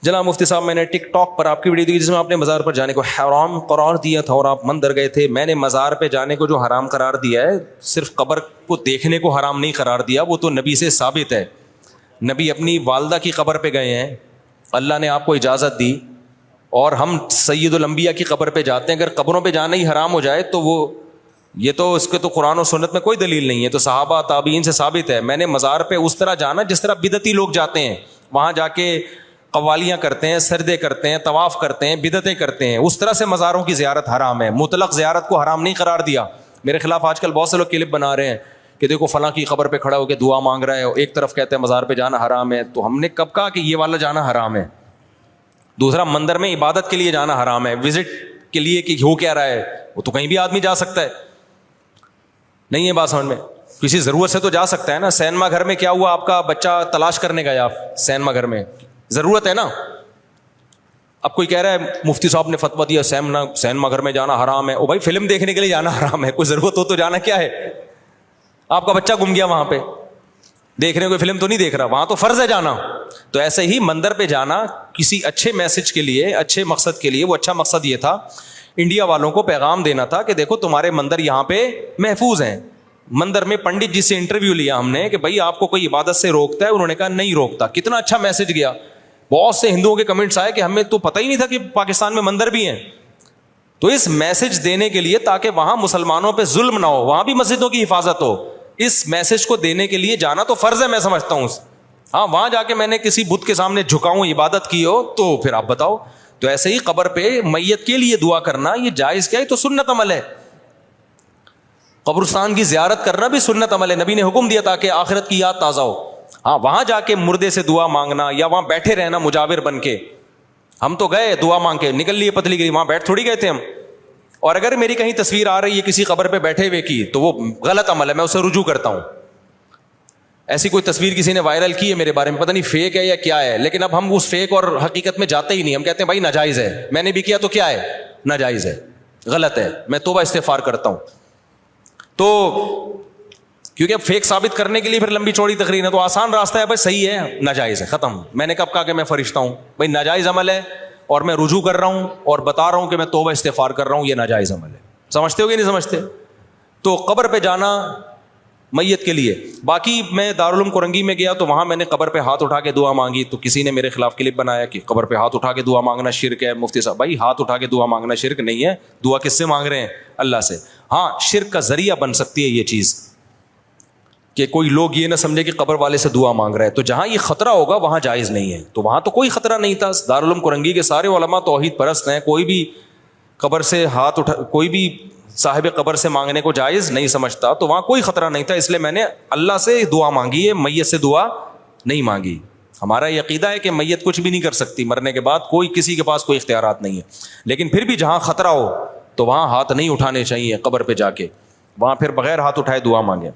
جناب مفتی صاحب میں نے ٹک ٹاک پر آپ کی ویڈیو دیکھی جس میں آپ نے مزار پر جانے کو حرام قرار دیا تھا اور آپ مندر گئے تھے. میں نے مزار پہ جانے کو جو حرام قرار دیا ہے صرف قبر کو دیکھنے کو حرام نہیں قرار دیا, وہ تو نبی سے ثابت ہے. نبی اپنی والدہ کی قبر پہ گئے ہیں, اللہ نے آپ کو اجازت دی, اور ہم سید الانبیاء کی قبر پہ جاتے ہیں. اگر قبروں پہ جانا ہی حرام ہو جائے تو وہ یہ تو اس کے تو قرآن و سنت میں کوئی دلیل نہیں ہے, تو صحابہ تابعین سے ثابت ہے. میں نے مزار پہ اس طرح جانا جس طرح بدعتی لوگ جاتے ہیں, وہاں جا کے قوالیاں کرتے ہیں, سردے کرتے ہیں, طواف کرتے ہیں, بدعتیں کرتے ہیں, اس طرح سے مزاروں کی زیارت حرام ہے. مطلق زیارت کو حرام نہیں قرار دیا. میرے خلاف آج کل بہت سے لوگ کلپ بنا رہے ہیں کہ دیکھو فلاں کی قبر پہ کھڑا ہو کے دعا مانگ رہا ہے, ایک طرف کہتے ہیں مزار پہ جانا حرام ہے. تو ہم نے کب کہا کہ یہ والا جانا حرام ہے؟ دوسرا, مندر میں عبادت کے لیے جانا حرام ہے, وزٹ کے لیے کہ ہو کیا رہا ہے, وہ تو کہیں بھی آدمی جا سکتا ہے. نہیں ہے بات سمجھ میں؟ کسی ضرورت سے تو جا سکتا ہے نا. سینما گھر میں کیا ہوا, آپ کا بچہ تلاش کرنے گیا سینما گھر میں, ضرورت ہے نا. اب کوئی کہہ رہا ہے مفتی صاحب نے فتویٰ دیا سینما گھر میں جانا حرام ہے. او بھائی فلم دیکھنے کے لیے جانا حرام ہے, کوئی ضرورت ہو تو جانا کیا ہے؟ آپ کا بچہ گم گیا وہاں پہ, دیکھنے کوئی فلم تو نہیں دیکھ رہا, وہاں تو فرض ہے جانا. تو ایسے ہی مندر پہ جانا کسی اچھے میسج کے لیے, اچھے مقصد کے لیے. وہ اچھا مقصد یہ تھا انڈیا والوں کو پیغام دینا تھا کہ دیکھو تمہارے مندر یہاں پہ محفوظ ہیں. مندر میں پنڈت جی سے انٹرویو لیا ہم نے کہ بھائی آپ کو کوئی عبادت سے روکتا ہے؟ انہوں نے کہا نہیں روکتا. کتنا اچھا میسج گیا. بہت سے ہندوؤں کے کمنٹس آئے کہ ہمیں تو پتہ ہی نہیں تھا کہ پاکستان میں مندر بھی ہیں. تو اس میسج دینے کے لیے تاکہ وہاں مسلمانوں پہ ظلم نہ ہو, وہاں بھی مسجدوں کی حفاظت ہو, اس میسج کو دینے کے لیے جانا تو فرض ہے, میں سمجھتا ہوں. ہاں وہاں جا کے میں نے کسی بت کے سامنے جھکاؤں, عبادت کی ہو تو پھر آپ بتاؤ. تو ایسے ہی قبر پہ میت کے لیے دعا کرنا یہ جائز کیا ہے؟ تو سنت عمل ہے. قبرستان کی زیارت کرنا بھی سنت عمل ہے, نبی نے حکم دیا تاکہ آخرت کی یاد تازہ ہو. ہاں وہاں جا کے مردے سے دعا مانگنا یا وہاں بیٹھے رہنا مجاور بن کے, ہم تو گئے دعا مانگ کے نکل لیے پتلی گئی, وہاں بیٹھ تھوڑی گئے تھے ہم. اور اگر میری کہیں تصویر آ رہی ہے کسی قبر پہ بیٹھے ہوئے کی تو وہ غلط عمل ہے, میں اسے رجوع کرتا ہوں. ایسی کوئی تصویر کسی نے وائرل کی ہے میرے بارے میں, پتہ نہیں فیک ہے یا کیا ہے, لیکن اب ہم اس فیک اور حقیقت میں جاتے ہی نہیں. ہم کہتے ہیں بھائی ناجائز ہے, میں نے بھی کیا تو کیا ہے, ناجائز ہے, غلط ہے, میں توبہ استغفار کرتا ہوں. تو کیونکہ اب فیک ثابت کرنے کے لیے پھر لمبی چوڑی تقریر ہے, تو آسان راستہ ہے بھائی صحیح ہے ناجائز ہے, ختم. میں نے کب کہا کہ میں فرشتہ ہوں؟ بھائی ناجائز عمل ہے اور میں رجوع کر رہا ہوں اور بتا رہا ہوں کہ میں توبہ استغفار کر رہا ہوں, یہ ناجائز عمل ہے. سمجھتے ہو کہ نہیں سمجھتے؟ تو قبر پہ جانا میت کے لیے. باقی میں دارالعلوم کرنگی میں گیا تو وہاں میں نے قبر پہ ہاتھ اٹھا کے دعا مانگی, تو کسی نے میرے خلاف کلپ بنایا کہ قبر پہ ہاتھ اٹھا کے دعا مانگنا شرک ہے. مفتی صاحب بھائی ہاتھ اٹھا کے دعا مانگنا شرک نہیں ہے. دعا کس سے مانگ رہے ہیں؟ اللہ سے. ہاں شرک کا ذریعہ بن سکتی ہے یہ چیز کہ کوئی لوگ یہ نہ سمجھے کہ قبر والے سے دعا مانگ رہا ہے. تو جہاں یہ خطرہ ہوگا وہاں جائز نہیں ہے. تو وہاں تو کوئی خطرہ نہیں تھا. دارالعلوم کرنگی کے سارے علماء توحید پرست ہیں, کوئی بھی قبر سے ہاتھ اٹھا, کوئی بھی صاحب قبر سے مانگنے کو جائز نہیں سمجھتا. تو وہاں کوئی خطرہ نہیں تھا, اس لیے میں نے اللہ سے دعا مانگی ہے, میت سے دعا نہیں مانگی. ہمارا یہ عقیدہ ہے کہ میت کچھ بھی نہیں کر سکتی مرنے کے بعد, کوئی کسی کے پاس کوئی اختیارات نہیں ہے. لیکن پھر بھی جہاں خطرہ ہو تو وہاں ہاتھ نہیں اٹھانے چاہیے قبر پہ جا کے, وہاں پھر بغیر ہاتھ اٹھائے دعا مانگے.